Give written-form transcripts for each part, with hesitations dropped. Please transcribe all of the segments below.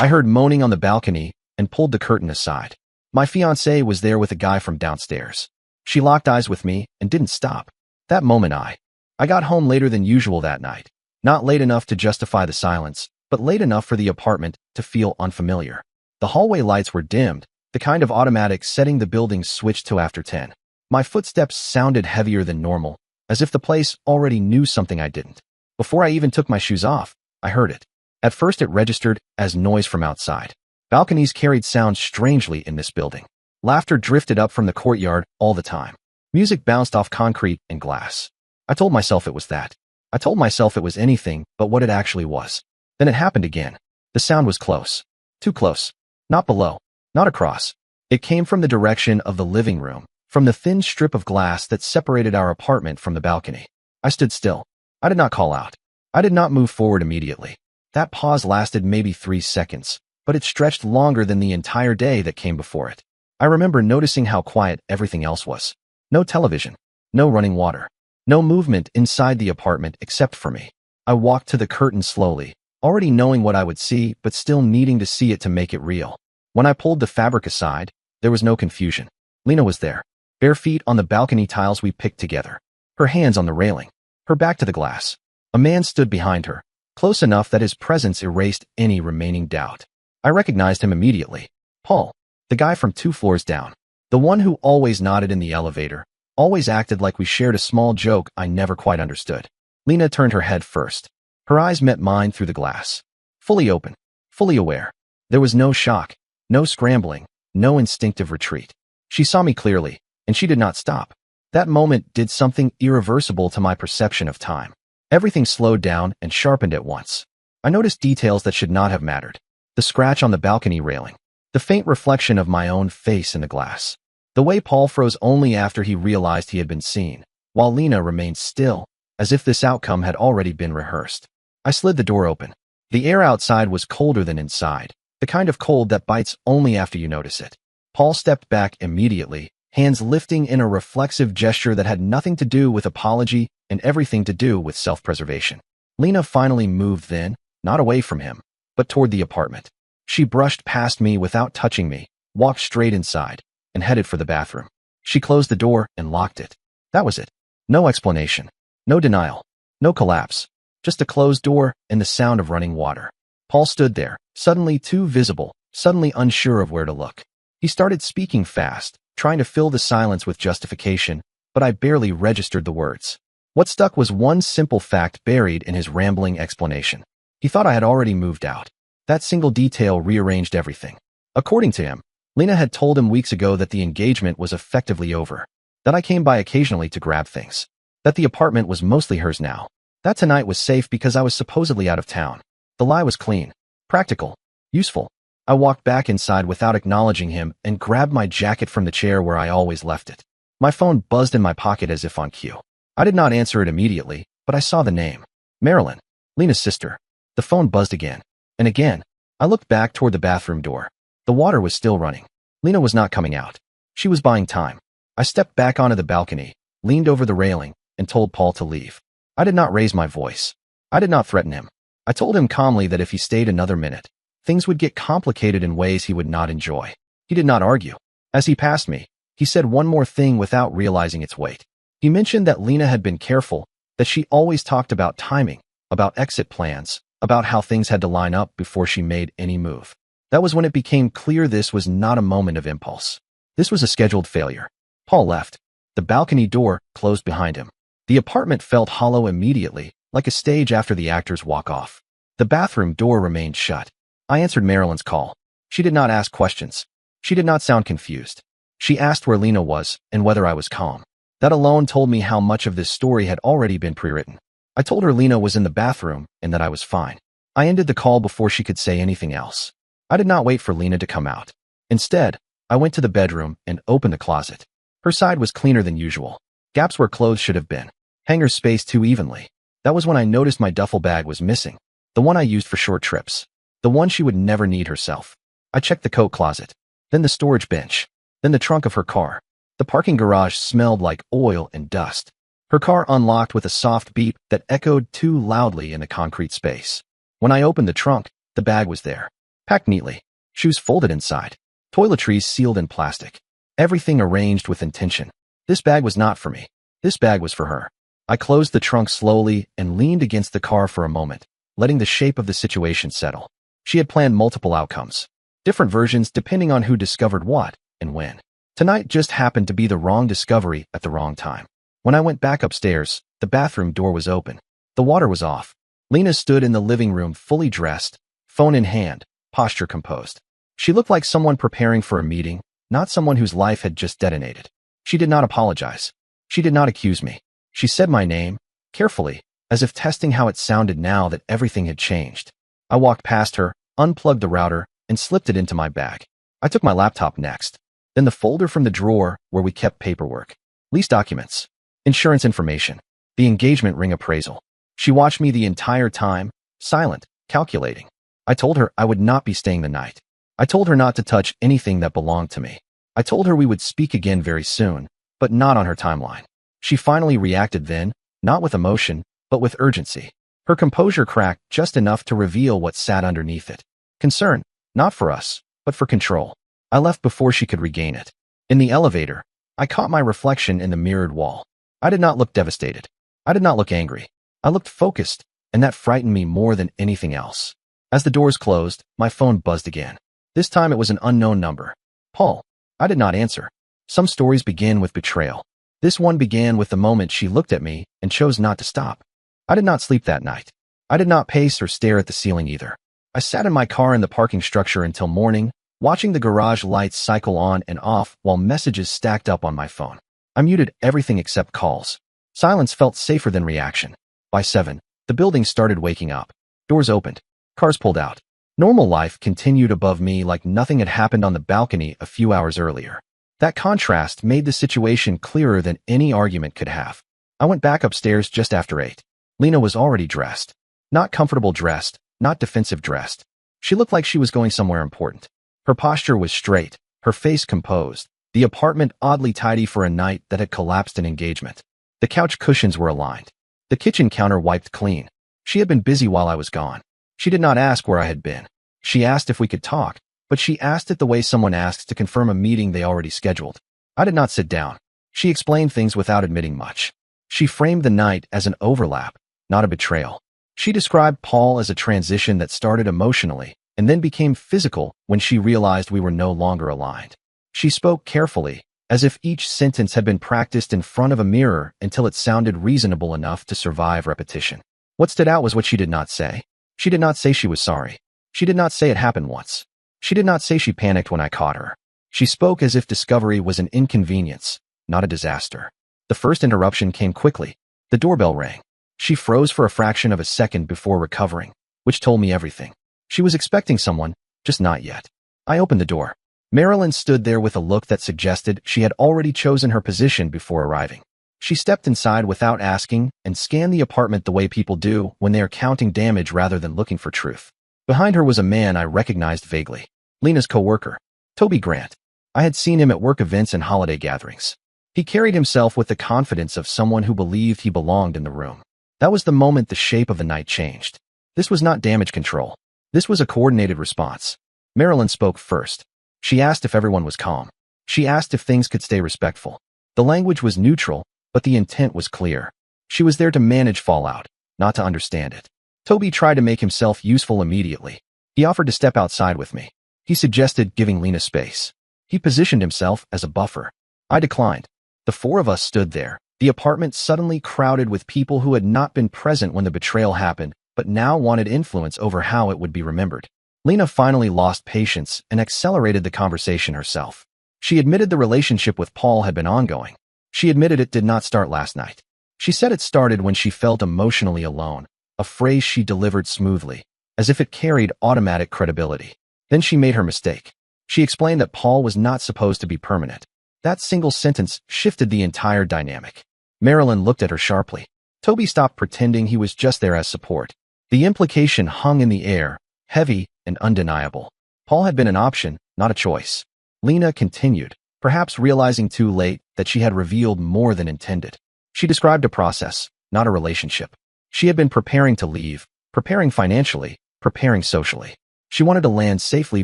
I heard moaning on the balcony and pulled the curtain aside. My fiancée was there with a guy from downstairs. She locked eyes with me and didn't stop. That moment I got home later than usual that night. Not late enough to justify the silence, but late enough for the apartment to feel unfamiliar. The hallway lights were dimmed, the kind of automatic setting the building switched to after 10. My footsteps sounded heavier than normal, as if the place already knew something I didn't. Before I even took my shoes off, I heard it. At first it registered as noise from outside. Balconies carried sound strangely in this building. Laughter drifted up from the courtyard all the time. Music bounced off concrete and glass. I told myself it was that. I told myself it was anything but what it actually was. Then it happened again. The sound was close. Too close. Not below. Not across. It came from the direction of the living room, from the thin strip of glass that separated our apartment from the balcony. I stood still. I did not call out. I did not move forward immediately. That pause lasted maybe 3 seconds, but it stretched longer than the entire day that came before it. I remember noticing how quiet everything else was. No television. No running water. No movement inside the apartment except for me. I walked to the curtain slowly, already knowing what I would see, but still needing to see it to make it real. When I pulled the fabric aside, there was no confusion. Lena was there, bare feet on the balcony tiles we picked together, her hands on the railing, her back to the glass. A man stood behind her, close enough that his presence erased any remaining doubt. I recognized him immediately. Paul, the guy from 2 floors down, the one who always nodded in the elevator, always acted like we shared a small joke I never quite understood. Lena turned her head first. Her eyes met mine through the glass. Fully open, fully aware. There was no shock, no scrambling, no instinctive retreat. She saw me clearly, and she did not stop. That moment did something irreversible to my perception of time. Everything slowed down and sharpened at once. I noticed details that should not have mattered. The scratch on the balcony railing. The faint reflection of my own face in the glass. The way Paul froze only after he realized he had been seen, while Lena remained still, as if this outcome had already been rehearsed. I slid the door open. The air outside was colder than inside, the kind of cold that bites only after you notice it. Paul stepped back immediately, hands lifting in a reflexive gesture that had nothing to do with apology and everything to do with self-preservation. Lena finally moved then, not away from him, but toward the apartment. She brushed past me without touching me, walked straight inside, and headed for the bathroom. She closed the door and locked it. That was it. No explanation. No denial. No collapse. Just a closed door and the sound of running water. Paul stood there, suddenly too visible, suddenly unsure of where to look. He started speaking fast, trying to fill the silence with justification, but I barely registered the words. What stuck was one simple fact buried in his rambling explanation. He thought I had already moved out. That single detail rearranged everything. According to him, Lena had told him weeks ago that the engagement was effectively over, that I came by occasionally to grab things, that the apartment was mostly hers now, that tonight was safe because I was supposedly out of town. The lie was clean, practical, useful. I walked back inside without acknowledging him and grabbed my jacket from the chair where I always left it. My phone buzzed in my pocket as if on cue. I did not answer it immediately, but I saw the name. Marilyn, Lena's sister. The phone buzzed again. And again. I looked back toward the bathroom door. The water was still running. Lena was not coming out. She was buying time. I stepped back onto the balcony, leaned over the railing, and told Paul to leave. I did not raise my voice. I did not threaten him. I told him calmly that if he stayed another minute, things would get complicated in ways he would not enjoy. He did not argue. As he passed me, he said one more thing without realizing its weight. He mentioned that Lena had been careful, that she always talked about timing, about exit plans, about how things had to line up before she made any move. That was when it became clear this was not a moment of impulse. This was a scheduled failure. Paul left. The balcony door closed behind him. The apartment felt hollow immediately, like a stage after the actors walk off. The bathroom door remained shut. I answered Marilyn's call. She did not ask questions. She did not sound confused. She asked where Lena was and whether I was calm. That alone told me how much of this story had already been pre-written. I told her Lena was in the bathroom and that I was fine. I ended the call before she could say anything else. I did not wait for Lena to come out. Instead, I went to the bedroom and opened the closet. Her side was cleaner than usual. Gaps where clothes should have been. Hangers spaced too evenly. That was when I noticed my duffel bag was missing. The one I used for short trips. The one she would never need herself. I checked the coat closet. Then the storage bench. Then the trunk of her car. The parking garage smelled like oil and dust. Her car unlocked with a soft beep that echoed too loudly in the concrete space. When I opened the trunk, the bag was there. packed neatly, shoes folded inside, toiletries sealed in plastic, everything arranged with intention. This bag was not for me. This bag was for her. I closed the trunk slowly and leaned against the car for a moment, letting the shape of the situation settle. She had planned multiple outcomes, different versions depending on who discovered what and when. Tonight just happened to be the wrong discovery at the wrong time. When I went back upstairs, the bathroom door was open. The water was off. Lena stood in the living room fully dressed, phone in hand, posture composed. She looked like someone preparing for a meeting, not someone whose life had just detonated. She did not apologize. She did not accuse me. She said my name, carefully, as if testing how it sounded now that everything had changed. I walked past her, unplugged the router, and slipped it into my bag. I took my laptop next, then the folder from the drawer where we kept paperwork, lease documents, insurance information, the engagement ring appraisal. She watched me the entire time, silent, calculating. I told her I would not be staying the night. I told her not to touch anything that belonged to me. I told her we would speak again very soon, but not on her timeline. She finally reacted then, not with emotion, but with urgency. Her composure cracked just enough to reveal what sat underneath it. Concern, not for us, but for control. I left before she could regain it. In the elevator, I caught my reflection in the mirrored wall. I did not look devastated. I did not look angry. I looked focused, and that frightened me more than anything else. As the doors closed, my phone buzzed again. This time it was an unknown number. Paul. I did not answer. Some stories begin with betrayal. This one began with the moment she looked at me and chose not to stop. I did not sleep that night. I did not pace or stare at the ceiling either. I sat in my car in the parking structure until morning, watching the garage lights cycle on and off while messages stacked up on my phone. I muted everything except calls. Silence felt safer than reaction. By 7, the building started waking up. Doors opened. Cars pulled out. Normal life continued above me like nothing had happened on the balcony a few hours earlier. That contrast made the situation clearer than any argument could have. I went back upstairs just after 8. Lena was already dressed. Not comfortable dressed, not defensive dressed. She looked like she was going somewhere important. Her posture was straight, her face composed, the apartment oddly tidy for a night that had collapsed an engagement. The couch cushions were aligned. The kitchen counter wiped clean. She had been busy while I was gone. She did not ask where I had been. She asked if we could talk, but she asked it the way someone asks to confirm a meeting they already scheduled. I did not sit down. She explained things without admitting much. She framed the night as an overlap, not a betrayal. She described Paul as a transition that started emotionally and then became physical when she realized we were no longer aligned. She spoke carefully, as if each sentence had been practiced in front of a mirror until it sounded reasonable enough to survive repetition. What stood out was what she did not say. She did not say she was sorry. She did not say it happened once. She did not say she panicked when I caught her. She spoke as if discovery was an inconvenience, not a disaster. The first interruption came quickly. The doorbell rang. She froze for a fraction of a second before recovering, which told me everything. She was expecting someone, just not yet. I opened the door. Marilyn stood there with a look that suggested she had already chosen her position before arriving. She stepped inside without asking and scanned the apartment the way people do when they are counting damage rather than looking for truth. Behind her was a man I recognized vaguely. Lena's co-worker, Toby Grant. I had seen him at work events and holiday gatherings. He carried himself with the confidence of someone who believed he belonged in the room. That was the moment the shape of the night changed. This was not damage control. This was a coordinated response. Marilyn spoke first. She asked if everyone was calm. She asked if things could stay respectful. The language was neutral, but the intent was clear. She was there to manage fallout, not to understand it. Toby tried to make himself useful immediately. He offered to step outside with me. He suggested giving Lena space. He positioned himself as a buffer. I declined. The four of us stood there, the apartment suddenly crowded with people who had not been present when the betrayal happened, but now wanted influence over how it would be remembered. Lena finally lost patience and accelerated the conversation herself. She admitted the relationship with Paul had been ongoing. She admitted it did not start last night. She said it started when she felt emotionally alone, a phrase she delivered smoothly, as if it carried automatic credibility. Then she made her mistake. She explained that Paul was not supposed to be permanent. That single sentence shifted the entire dynamic. Marilyn looked at her sharply. Toby stopped pretending he was just there as support. The implication hung in the air, heavy and undeniable. Paul had been an option, not a choice. Lena continued, perhaps realizing too late that she had revealed more than intended. She described a process, not a relationship. She had been preparing to leave, preparing financially, preparing socially. She wanted to land safely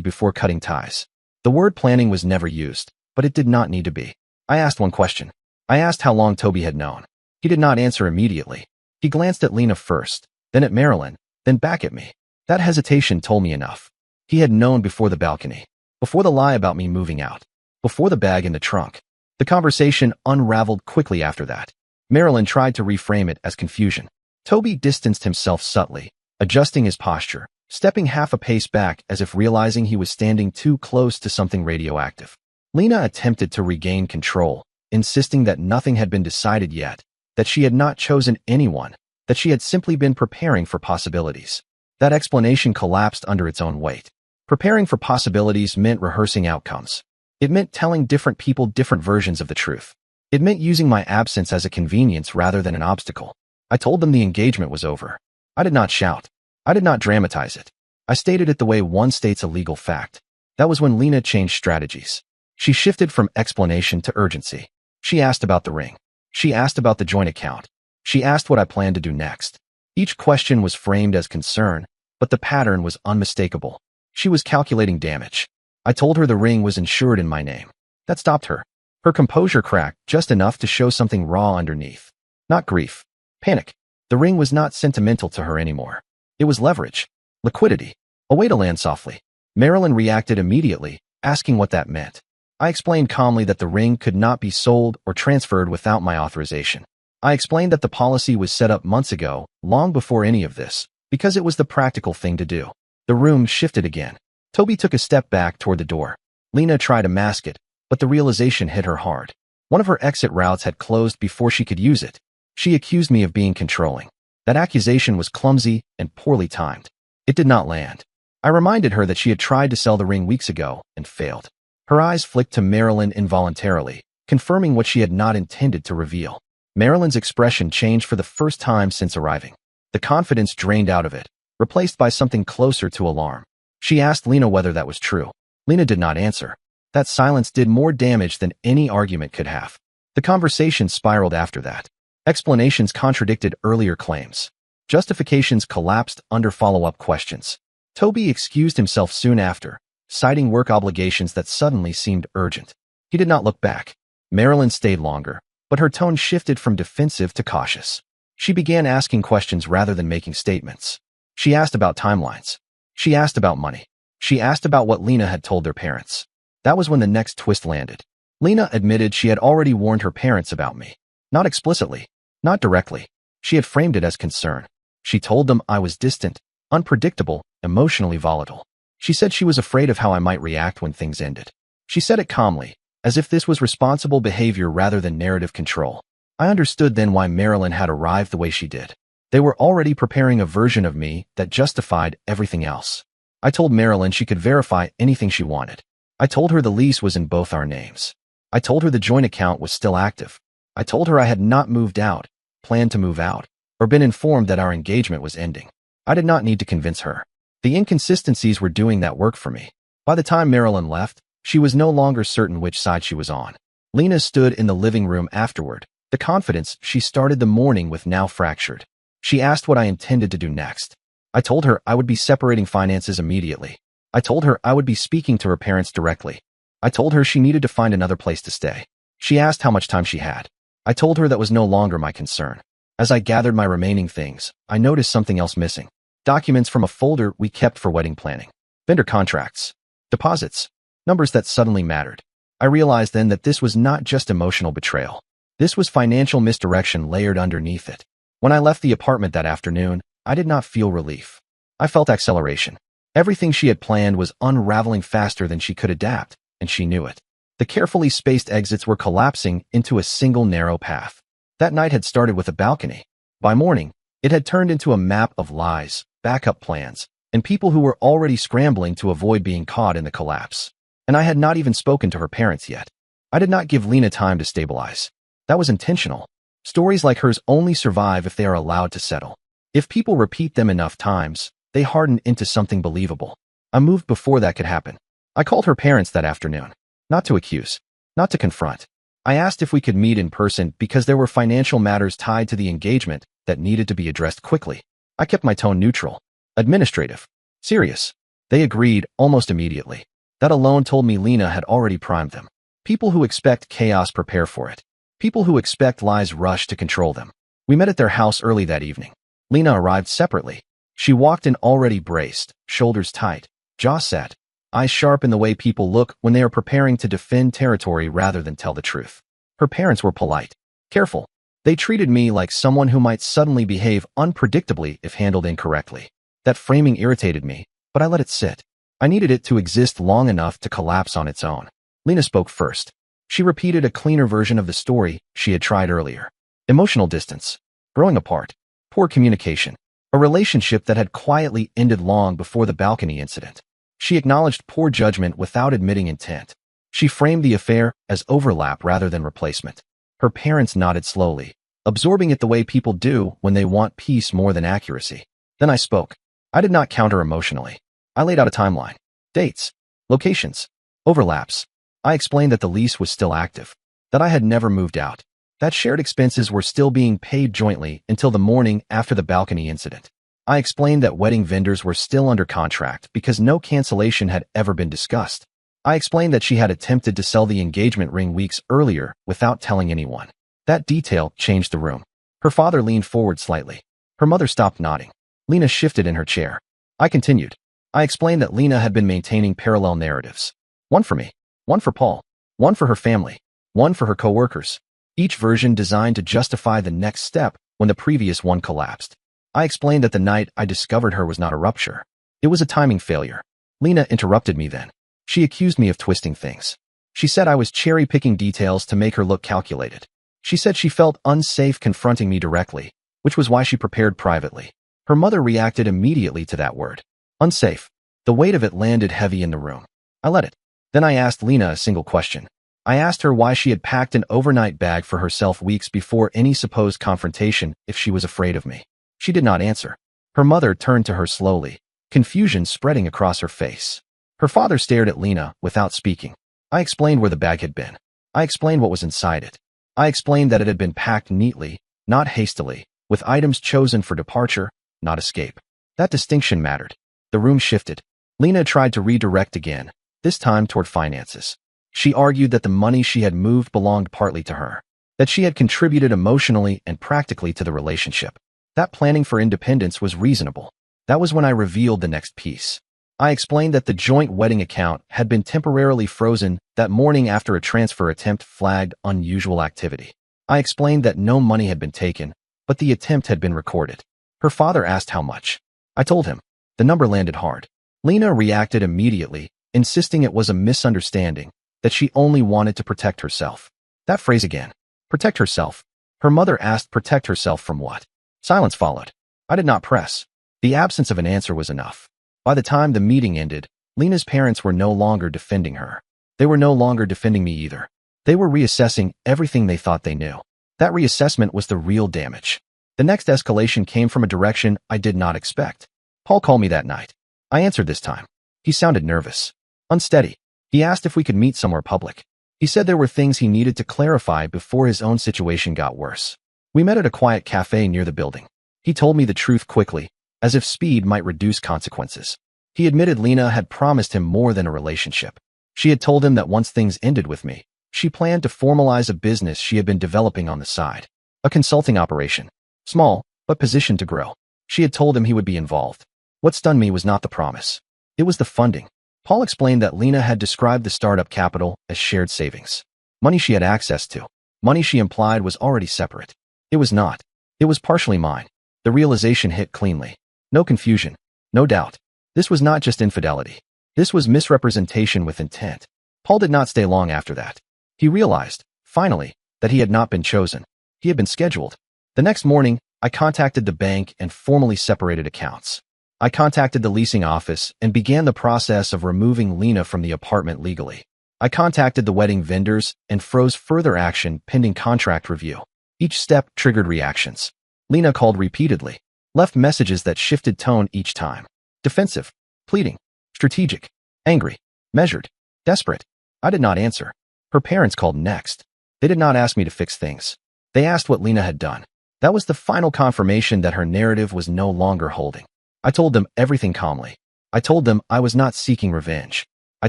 before cutting ties. The word planning was never used, but it did not need to be. I asked one question. I asked how long Toby had known. He did not answer immediately. He glanced at Lena first, then at Marilyn, then back at me. That hesitation told me enough. He had known before the balcony, before the lie about me moving out, before the bag in the trunk. The conversation unraveled quickly after that. Marilyn tried to reframe it as confusion. Toby distanced himself subtly, adjusting his posture, stepping half a pace back as if realizing he was standing too close to something radioactive. Lena attempted to regain control, insisting that nothing had been decided yet, that she had not chosen anyone, that she had simply been preparing for possibilities. That explanation collapsed under its own weight. Preparing for possibilities meant rehearsing outcomes. It meant telling different people different versions of the truth. It meant using my absence as a convenience rather than an obstacle. I told them the engagement was over. I did not shout. I did not dramatize it. I stated it the way one states a legal fact. That was when Lena changed strategies. She shifted from explanation to urgency. She asked about the ring. She asked about the joint account. She asked what I planned to do next. Each question was framed as concern, but the pattern was unmistakable. She was calculating damage. I told her the ring was insured in my name. That stopped her. Her composure cracked just enough to show something raw underneath. Not grief. Panic. The ring was not sentimental to her anymore. It was leverage. Liquidity. A way to land softly. Marilyn reacted immediately, asking what that meant. I explained calmly that the ring could not be sold or transferred without my authorization. I explained that the policy was set up months ago, long before any of this, because it was the practical thing to do. The room shifted again. Toby took a step back toward the door. Lena tried to mask it, but the realization hit her hard. One of her exit routes had closed before she could use it. She accused me of being controlling. That accusation was clumsy and poorly timed. It did not land. I reminded her that she had tried to sell the ring weeks ago and failed. Her eyes flicked to Marilyn involuntarily, confirming what she had not intended to reveal. Marilyn's expression changed for the first time since arriving. The confidence drained out of it, replaced by something closer to alarm. She asked Lena whether that was true. Lena did not answer. That silence did more damage than any argument could have. The conversation spiraled after that. Explanations contradicted earlier claims. Justifications collapsed under follow-up questions. Toby excused himself soon after, citing work obligations that suddenly seemed urgent. He did not look back. Marilyn stayed longer, but her tone shifted from defensive to cautious. She began asking questions rather than making statements. She asked about timelines. She asked about money. She asked about what Lena had told their parents. That was when the next twist landed. Lena admitted she had already warned her parents about me. Not explicitly. Not directly. She had framed it as concern. She told them I was distant, unpredictable, emotionally volatile. She said she was afraid of how I might react when things ended. She said it calmly, as if this was responsible behavior rather than narrative control. I understood then why Marilyn had arrived the way she did. They were already preparing a version of me that justified everything else. I told Marilyn she could verify anything she wanted. I told her the lease was in both our names. I told her the joint account was still active. I told her I had not moved out, planned to move out, or been informed that our engagement was ending. I did not need to convince her. The inconsistencies were doing that work for me. By the time Marilyn left, she was no longer certain which side she was on. Lena stood in the living room afterward. The confidence she started the morning with now fractured. She asked what I intended to do next. I told her I would be separating finances immediately. I told her I would be speaking to her parents directly. I told her she needed to find another place to stay. She asked how much time she had. I told her that was no longer my concern. As I gathered my remaining things, I noticed something else missing. Documents from a folder we kept for wedding planning. Vendor contracts. Deposits. Numbers that suddenly mattered. I realized then that this was not just emotional betrayal. This was financial misdirection layered underneath it. When I left the apartment that afternoon, I did not feel relief. I felt acceleration. Everything she had planned was unraveling faster than she could adapt, and she knew it. The carefully spaced exits were collapsing into a single narrow path. That night had started with a balcony. By morning, it had turned into a map of lies, backup plans, and people who were already scrambling to avoid being caught in the collapse. And I had not even spoken to her parents yet. I did not give Lena time to stabilize. That was intentional. Stories like hers only survive if they are allowed to settle. If people repeat them enough times, they harden into something believable. I moved before that could happen. I called her parents that afternoon. Not to accuse. Not to confront. I asked if we could meet in person because there were financial matters tied to the engagement that needed to be addressed quickly. I kept my tone neutral. Administrative. Serious. They agreed almost immediately. That alone told me Lena had already primed them. People who expect chaos prepare for it. People who expect lies rush to control them. We met at their house early that evening. Lena arrived separately. She walked in already braced, shoulders tight, jaw set, eyes sharp in the way people look when they are preparing to defend territory rather than tell the truth. Her parents were polite, careful. They treated me like someone who might suddenly behave unpredictably if handled incorrectly. That framing irritated me, but I let it sit. I needed it to exist long enough to collapse on its own. Lena spoke first. She repeated a cleaner version of the story she had tried earlier. Emotional distance, growing apart, poor communication, a relationship that had quietly ended long before the balcony incident. She acknowledged poor judgment without admitting intent. She framed the affair as overlap rather than replacement. Her parents nodded slowly, absorbing it the way people do when they want peace more than accuracy. Then I spoke. I did not counter emotionally. I laid out a timeline. Dates, locations, overlaps. I explained that the lease was still active, that I had never moved out, that shared expenses were still being paid jointly until the morning after the balcony incident. I explained that wedding vendors were still under contract because no cancellation had ever been discussed. I explained that she had attempted to sell the engagement ring weeks earlier without telling anyone. That detail changed the room. Her father leaned forward slightly. Her mother stopped nodding. Lena shifted in her chair. I continued. I explained that Lena had been maintaining parallel narratives. One for me, one for Paul, one for her family, one for her co-workers. Each version designed to justify the next step when the previous one collapsed. I explained that the night I discovered her was not a rupture. It was a timing failure. Lena interrupted me then. She accused me of twisting things. She said I was cherry-picking details to make her look calculated. She said she felt unsafe confronting me directly, which was why she prepared privately. Her mother reacted immediately to that word. Unsafe. The weight of it landed heavy in the room. I let it. Then I asked Lena a single question. I asked her why she had packed an overnight bag for herself weeks before any supposed confrontation if she was afraid of me. She did not answer. Her mother turned to her slowly, confusion spreading across her face. Her father stared at Lena without speaking. I explained where the bag had been. I explained what was inside it. I explained that it had been packed neatly, not hastily, with items chosen for departure, not escape. That distinction mattered. The room shifted. Lena tried to redirect again, this time toward finances. She argued that the money she had moved belonged partly to her, that she had contributed emotionally and practically to the relationship. That planning for independence was reasonable. That was when I revealed the next piece. I explained that the joint wedding account had been temporarily frozen that morning after a transfer attempt flagged unusual activity. I explained that no money had been taken, but the attempt had been recorded. Her father asked how much. I told him. The number landed hard. Lena reacted immediately, insisting it was a misunderstanding, that she only wanted to protect herself. That phrase again. Protect herself. Her mother asked protect herself from what? Silence followed. I did not press. The absence of an answer was enough. By the time the meeting ended, Lena's parents were no longer defending her. They were no longer defending me either. They were reassessing everything they thought they knew. That reassessment was the real damage. The next escalation came from a direction I did not expect. Paul called me that night. I answered this time. He sounded nervous, unsteady. He asked if we could meet somewhere public. He said there were things he needed to clarify before his own situation got worse. We met at a quiet cafe near the building. He told me the truth quickly, as if speed might reduce consequences. He admitted Lena had promised him more than a relationship. She had told him that once things ended with me, she planned to formalize a business she had been developing on the side. A consulting operation. Small, but positioned to grow. She had told him he would be involved. What stunned me was not the promise. It was the funding. Paul explained that Lena had described the startup capital as shared savings. Money she had access to. Money she implied was already separate. It was not. It was partially mine. The realization hit cleanly. No confusion. No doubt. This was not just infidelity. This was misrepresentation with intent. Paul did not stay long after that. He realized, finally, that he had not been chosen. He had been scheduled. The next morning, I contacted the bank and formally separated accounts. I contacted the leasing office and began the process of removing Lena from the apartment legally. I contacted the wedding vendors and froze further action pending contract review. Each step triggered reactions. Lena called repeatedly, left messages that shifted tone each time. Defensive, pleading, strategic, angry, measured, desperate. I did not answer. Her parents called next. They did not ask me to fix things. They asked what Lena had done. That was the final confirmation that her narrative was no longer holding. I told them everything calmly. I told them I was not seeking revenge. I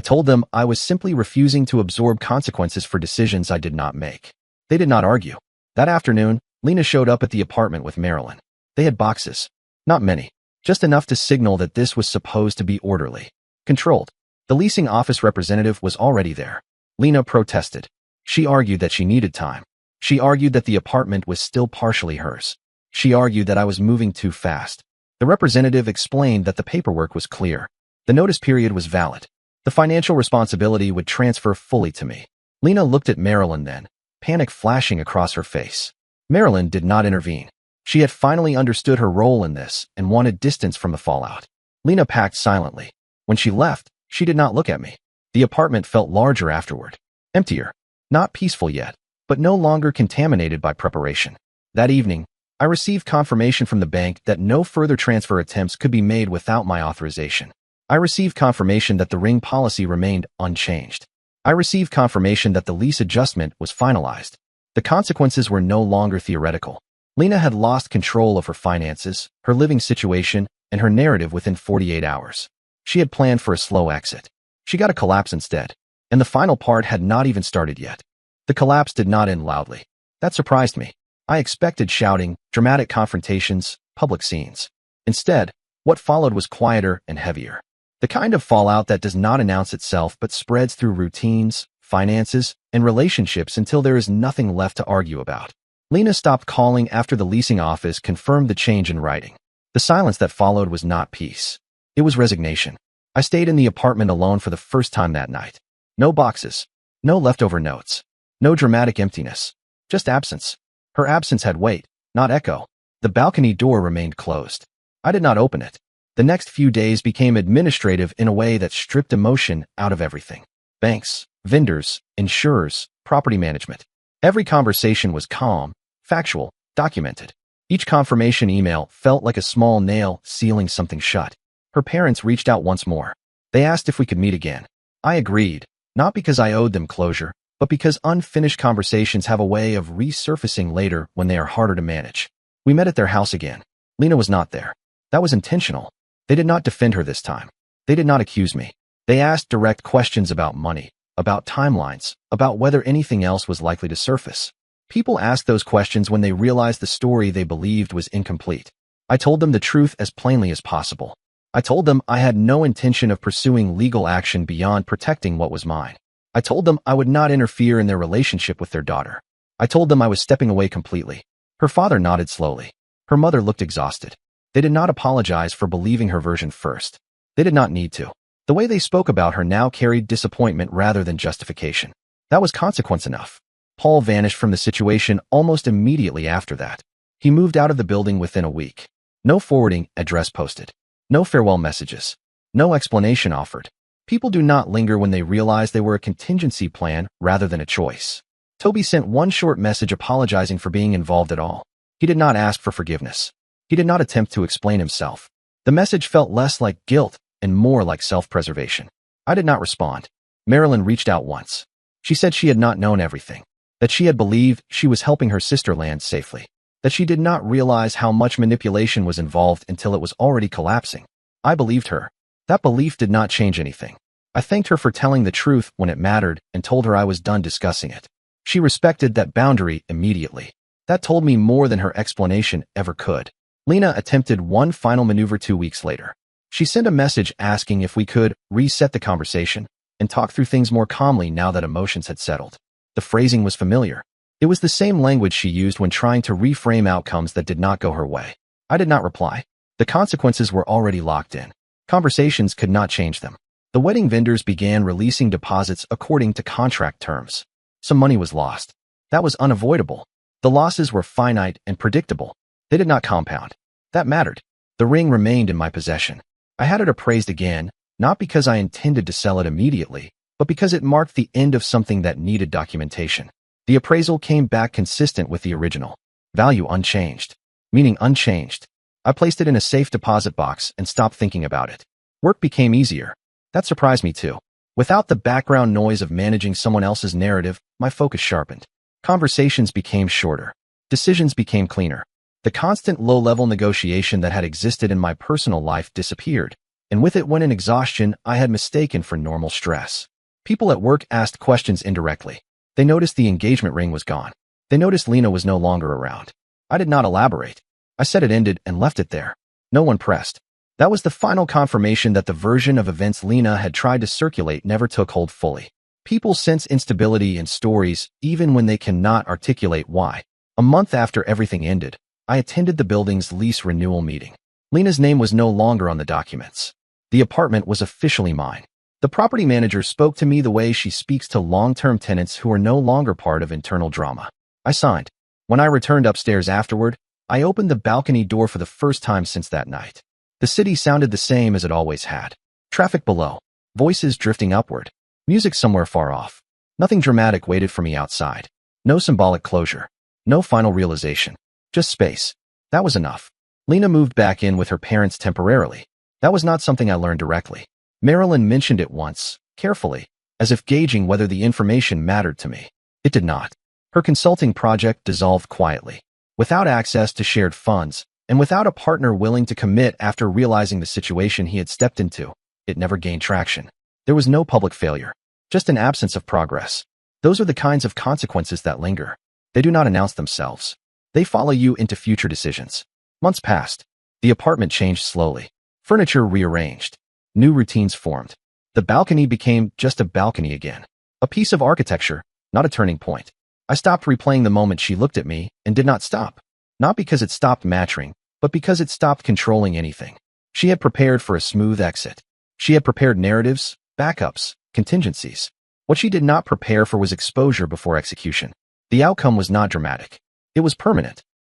told them I was simply refusing to absorb consequences for decisions I did not make. They did not argue. That afternoon, Lena showed up at the apartment with Marilyn. They had boxes. Not many. Just enough to signal that this was supposed to be orderly. Controlled. The leasing office representative was already there. Lena protested. She argued that she needed time. She argued that the apartment was still partially hers. She argued that I was moving too fast. The representative explained that the paperwork was clear. The notice period was valid. The financial responsibility would transfer fully to me. Lena looked at Marilyn then, panic flashing across her face. Marilyn did not intervene. She had finally understood her role in this and wanted distance from the fallout. Lena packed silently. When she left, she did not look at me. The apartment felt larger afterward. Emptier. Not peaceful yet, but no longer contaminated by preparation. That evening, I received confirmation from the bank that no further transfer attempts could be made without my authorization. I received confirmation that the ring policy remained unchanged. I received confirmation that the lease adjustment was finalized. The consequences were no longer theoretical. Lena had lost control of her finances, her living situation, and her narrative within 48 hours. She had planned for a slow exit. She got a collapse instead, and the final part had not even started yet. The collapse did not end loudly. That surprised me. I expected shouting, dramatic confrontations, public scenes. Instead, what followed was quieter and heavier. The kind of fallout that does not announce itself but spreads through routines, finances, and relationships until there is nothing left to argue about. Lena stopped calling after the leasing office confirmed the change in writing. The silence that followed was not peace. It was resignation. I stayed in the apartment alone for the first time that night. No boxes. No leftover notes. No dramatic emptiness. Just absence. Her absence had weight, not echo. The balcony door remained closed. I did not open it. The next few days became administrative in a way that stripped emotion out of everything. Banks, vendors, insurers, property management. Every conversation was calm, factual, documented. Each confirmation email felt like a small nail sealing something shut. Her parents reached out once more. They asked if we could meet again. I agreed, not because I owed them closure, but because unfinished conversations have a way of resurfacing later when they are harder to manage. We met at their house again. Lena was not there. That was intentional. They did not defend her this time. They did not accuse me. They asked direct questions about money, about timelines, about whether anything else was likely to surface. People asked those questions when they realized the story they believed was incomplete. I told them the truth as plainly as possible. I told them I had no intention of pursuing legal action beyond protecting what was mine. I told them I would not interfere in their relationship with their daughter. I told them I was stepping away completely. Her father nodded slowly. Her mother looked exhausted. They did not apologize for believing her version first. They did not need to. The way they spoke about her now carried disappointment rather than justification. That was consequence enough. Paul vanished from the situation almost immediately after that. He moved out of the building within a week. No forwarding address posted. No farewell messages. No explanation offered. People do not linger when they realize they were a contingency plan rather than a choice. Toby sent one short message apologizing for being involved at all. He did not ask for forgiveness. He did not attempt to explain himself. The message felt less like guilt and more like self-preservation. I did not respond. Marilyn reached out once. She said she had not known everything, that she had believed she was helping her sister land safely, that she did not realize how much manipulation was involved until it was already collapsing. I believed her. That belief did not change anything. I thanked her for telling the truth when it mattered and told her I was done discussing it. She respected that boundary immediately. That told me more than her explanation ever could. Lena attempted one final maneuver 2 weeks later. She sent a message asking if we could reset the conversation and talk through things more calmly now that emotions had settled. The phrasing was familiar. It was the same language she used when trying to reframe outcomes that did not go her way. I did not reply. The consequences were already locked in. Conversations could not change them. The wedding vendors began releasing deposits according to contract terms. Some money was lost. That was unavoidable. The losses were finite and predictable. They did not compound. That mattered. The ring remained in my possession. I had it appraised again, not because I intended to sell it immediately, but because it marked the end of something that needed documentation. The appraisal came back consistent with the original. Value unchanged. Meaning unchanged. I placed it in a safe deposit box and stopped thinking about it. Work became easier. That surprised me too. Without the background noise of managing someone else's narrative, my focus sharpened. Conversations became shorter. Decisions became cleaner. The constant low-level negotiation that had existed in my personal life disappeared. and with it went an exhaustion I had mistaken for normal stress. People at work asked questions indirectly. They noticed the engagement ring was gone. They noticed Lena was no longer around. I did not elaborate. I said it ended and left it there. No one pressed. That was the final confirmation that the version of events Lena had tried to circulate never took hold fully. People sense instability in stories even when they cannot articulate why. A month after everything ended, I attended the building's lease renewal meeting. Lena's name was no longer on the documents. The apartment was officially mine. The property manager spoke to me the way she speaks to long-term tenants who are no longer part of internal drama. I signed. When I returned upstairs afterward, I opened the balcony door for the first time since that night. The city sounded the same as it always had. Traffic below. Voices drifting upward. Music somewhere far off. Nothing dramatic waited for me outside. No symbolic closure. No final realization. Just space. That was enough. Lena moved back in with her parents temporarily. That was not something I learned directly. Marilyn mentioned it once, carefully, as if gauging whether the information mattered to me. It did not. Her consulting project dissolved quietly. Without access to shared funds, and without a partner willing to commit after realizing the situation he had stepped into, it never gained traction. There was no public failure, just an absence of progress. Those are the kinds of consequences that linger. They do not announce themselves. They follow you into future decisions. Months passed. The apartment changed slowly. Furniture rearranged. New routines formed. The balcony became just a balcony again. A piece of architecture, not a turning point. I stopped replaying the moment she looked at me and did not stop. Not because it stopped mattering, but because it stopped controlling anything. She had prepared for a smooth exit. She had prepared narratives, backups, contingencies. What she did not prepare for was exposure before execution. The outcome was not dramatic. It was permanent.